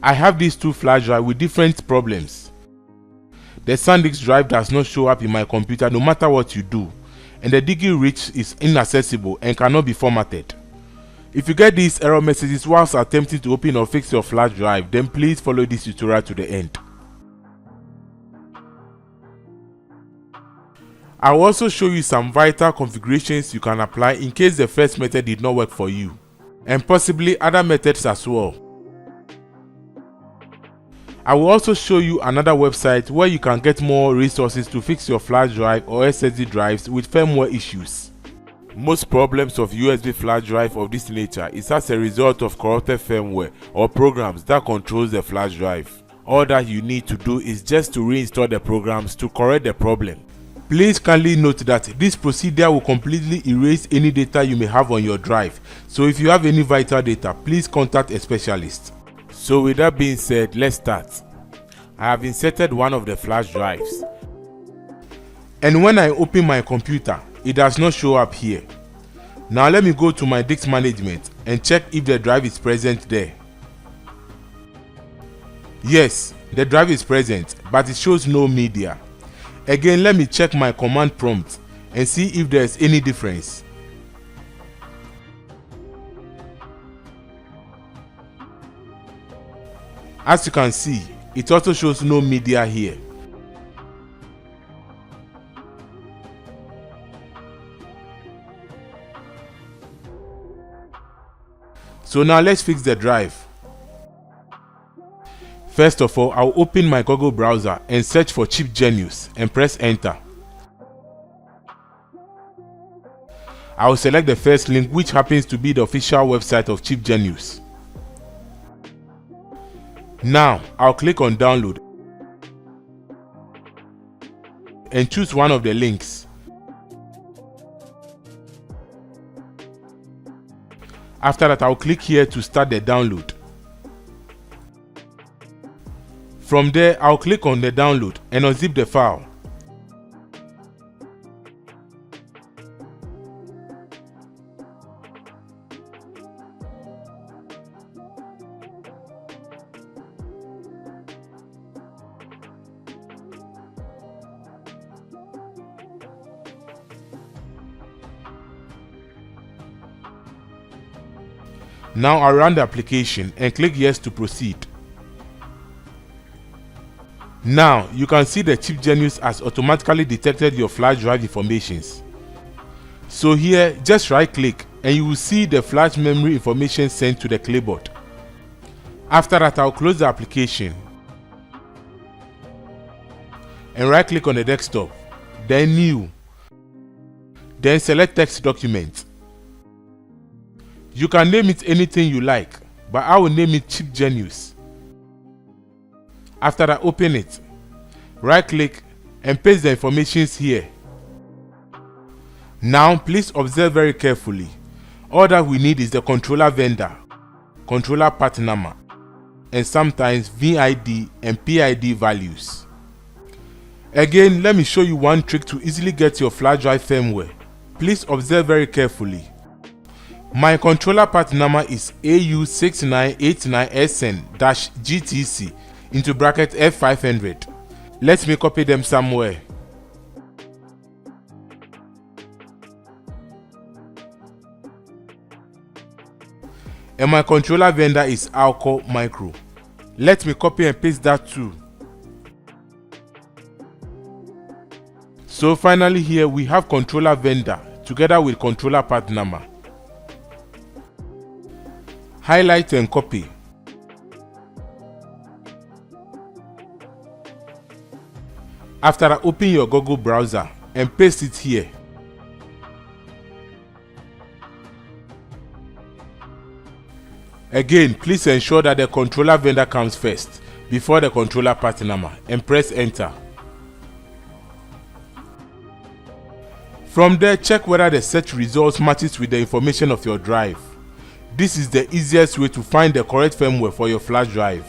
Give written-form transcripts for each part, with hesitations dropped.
I have these two flash drives with different problems. The SanDisk drive does not show up in my computer no matter what you do, and the Digi Rich is inaccessible and cannot be formatted. If you get these error messages whilst attempting to open or fix your flash drive, then please follow this tutorial to the end. I will also show you some vital configurations you can apply in case the first method did not work for you, and possibly other methods as well. I will also show you another website where you can get more resources to fix your flash drive or SSD drives with firmware issues. Most problems of USB flash drive of this nature is as a result of corrupted firmware or programs that controls the flash drive. All that you need to do is just to reinstall the programs to correct the problem. Please kindly note that this procedure will completely erase any data you may have on your drive, so if you have any vital data, please contact a specialist. So with that being said, let's start. I have inserted one of the flash drives, and when I open my computer, it does not show up here. Now let me go to my disk management and check if the drive is present there. Yes, the drive is present, but it shows no media. Again, let me check my command prompt and see if there is any difference. As you can see, it also shows no media here. So now let's fix the drive. First of all, I'll open my Google browser and search for Chip Genius and press enter. I will select the first link, which happens to be the official website of Chip Genius. Now, I'll click on download and choose one of the links. After that, I'll click here to start the download. From there, I'll click on the download and unzip the file. Now I'll run the application and click yes to proceed. Now you can see the Chip Genius has automatically detected your flash drive informations. So here, just right click and you will see the flash memory information sent to the clipboard. After that, I'll close the application and right click on the desktop, then new, then select text document. You can name it anything you like, but I will name it Chip Genius. After I open it, right click and paste the information here. Now please observe very carefully. All that we need is the controller vendor, controller part number, and sometimes VID and PID values. Again, let me show you one trick to easily get your flash drive firmware. Please observe very carefully. My controller part number is AU6989SN-GTC into bracket F500. Let me copy them somewhere. And my controller vendor is Alco Micro. Let me copy and paste that too. So finally here we have controller vendor together with controller part number. Highlight and copy. After I open your Google browser and paste it here. Again, please ensure that the controller vendor comes first before the controller part number and press enter. From there, check whether the search results matches with the information of your drive. This is the easiest way to find the correct firmware for your flash drive.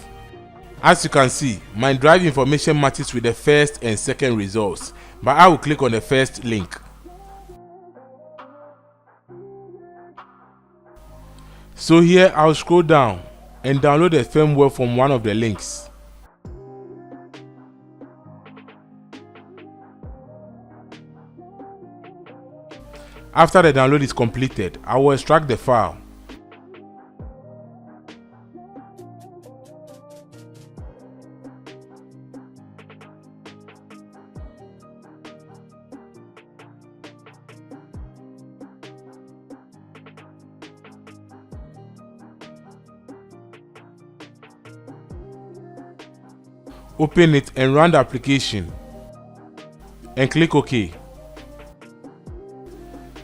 As you can see, my drive information matches with the first and second results, but I will click on the first link. So here I'll scroll down and download the firmware from one of the links. After the download is completed, I will extract the file. Open it and run the application and click OK.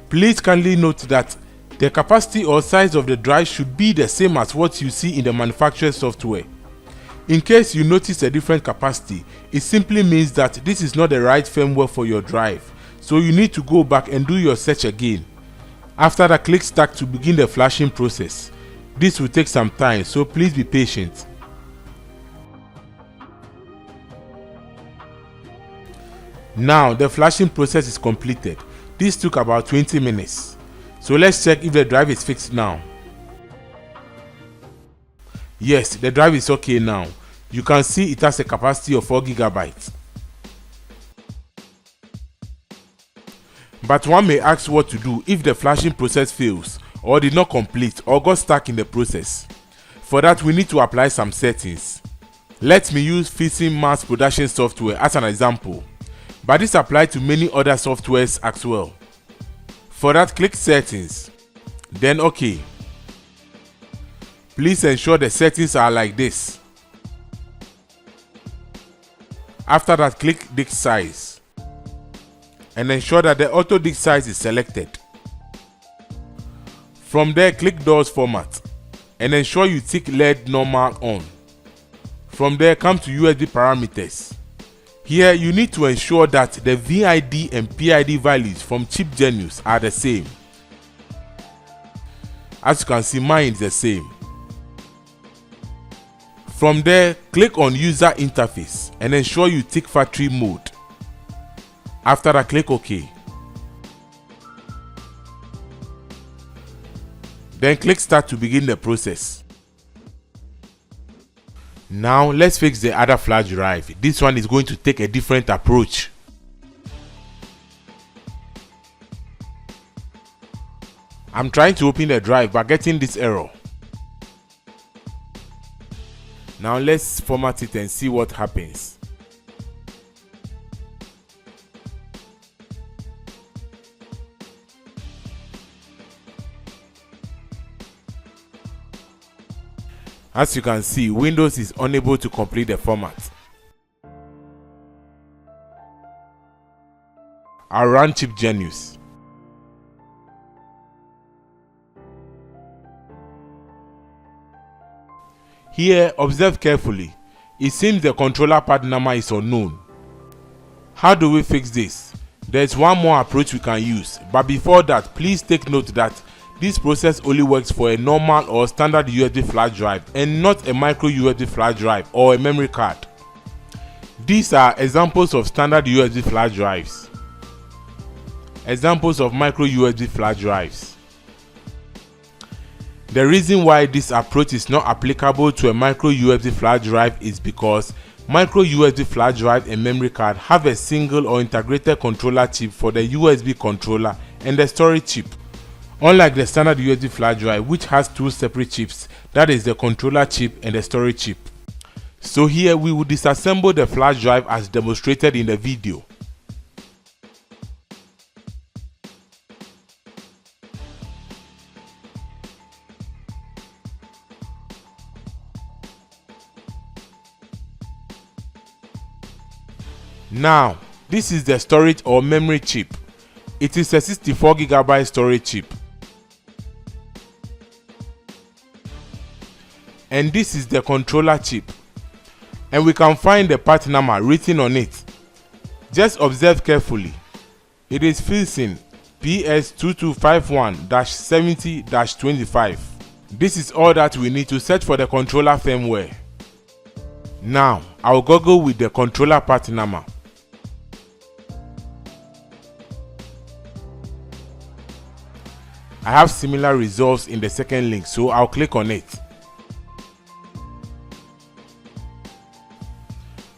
Please kindly note that the capacity or size of the drive should be the same as what you see in the manufacturer's software. In case you notice a different capacity, it simply means that this is not the right firmware for your drive, so you need to go back and do your search again. After that, click Start to begin the flashing process. This will take some time, so please be patient. Now the flashing process is completed. This took about 20 minutes. So let's check if the drive is fixed now. Yes, the drive is okay now. You can see it has a capacity of 4 GB. But one may ask what to do if the flashing process fails, or did not complete, or got stuck in the process. For that, we need to apply some settings. Let me use Phison mass production software as an example, but this applies to many other softwares as well. For that, click Settings, then OK. Please ensure the settings are like this. After that, click Disk Size and ensure that the auto disk size is selected. From there, click DOS format and ensure you tick LED normal on. From there, come to USB parameters. Here you need to ensure that the VID and PID values from Chip Genius are the same. As you can see, mine is the same. From there, click on User Interface and ensure you tick Factory Mode. After that, click OK. Then click Start to begin the process. Now let's fix the other flash drive. This one is going to take a different approach. I'm trying to open the drive but getting this error. Now let's format it and see what happens. As you can see, Windows is unable to complete the format. I'll run Chip Genius. Here, observe carefully. It seems the controller part number is unknown. How do we fix this? There's one more approach we can use, but before that, please take note that this process only works for a normal or standard USB flash drive and not a micro USB flash drive or a memory card. These are examples of standard USB flash drives. Examples of micro USB flash drives. The reason why this approach is not applicable to a micro USB flash drive is because micro USB flash drive and memory card have a single or integrated controller chip for the USB controller and the storage chip. Unlike the standard USB flash drive, which has two separate chips, that is the controller chip and the storage chip. So here we will disassemble the flash drive as demonstrated in the video. Now, this is the storage or memory chip. It is a 64 GB storage chip. And this is the controller chip. And we can find the part number written on it. Just observe carefully. It is Phison PS2251-70-25. This is all that we need to search for the controller firmware. Now, I'll Google with the controller part number. I have similar results in the second link, so I'll click on it.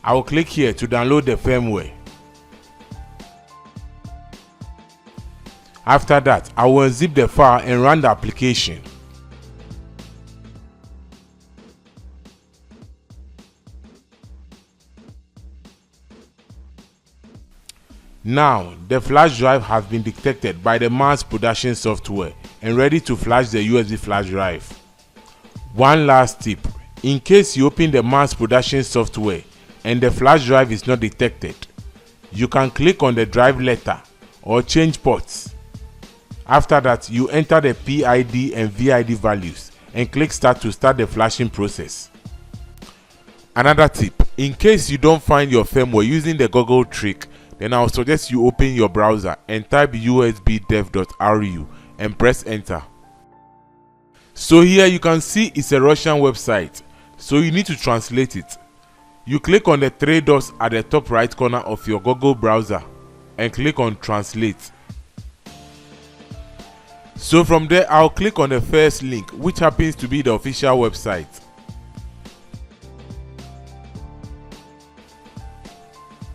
I will click here to download the firmware. After that, I will unzip the file and run the application. Now, the flash drive has been detected by the mass production software and ready to flash the USB flash drive. One last tip: in case you open the mass production software and the flash drive is not detected, you can click on the drive letter or change ports. After that, you enter the PID and VID values and click start to start the flashing process. Another tip: in case you don't find your firmware using the Google trick, then I will suggest you open your browser and type usbdev.ru and press enter. So here you can see it's a Russian website, so you need to translate it. You click on the three dots at the top right corner of your Google browser and click on translate. So from there, I'll click on the first link, which happens to be the official website.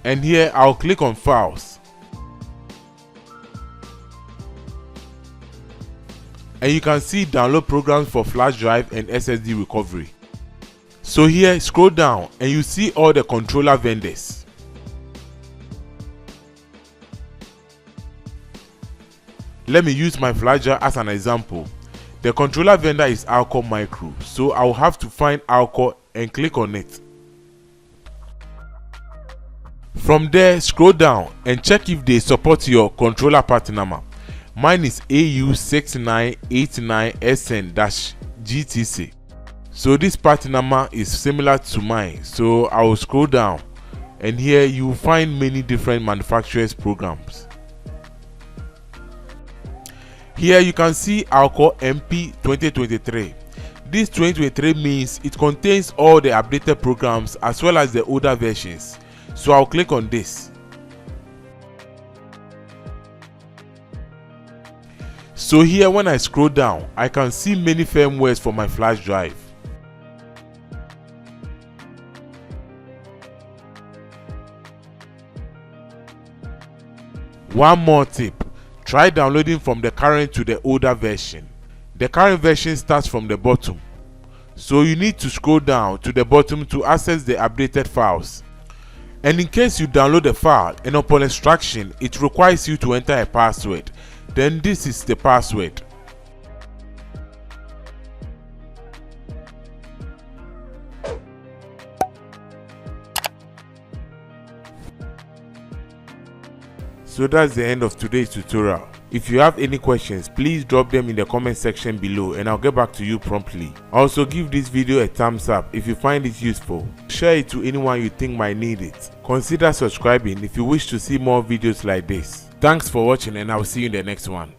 And here I'll click on files. And you can see download programs for flash drive and SSD recovery. So here, scroll down and you see all the controller vendors. Let me use my flash drive as an example. The controller vendor is Alcor Micro, so I'll have to find Alcor and click on it. From there, scroll down and check if they support your controller part number. Mine is AU6989SN-GTC. So this part number is similar to mine. So I will scroll down and here you will find many different manufacturers' programs. Here you can see Alcor MP 2023. This 2023 means it contains all the updated programs as well as the older versions. So I'll click on this. So here when I scroll down, I can see many firmwares for my flash drive. One more tip: try downloading from the current to the older version. The current version starts from the bottom, so you need to scroll down to the bottom to access the updated files. And in case you download the file and upon extraction it requires you to enter a password, then this is the password. So that's the end of today's tutorial. If you have any questions, please drop them in the comment section below and I'll get back to you promptly. Also, give this video a thumbs up if you find it useful. Share it to anyone you think might need it. Consider subscribing if you wish to see more videos like this. Thanks for watching and I'll see you in the next one.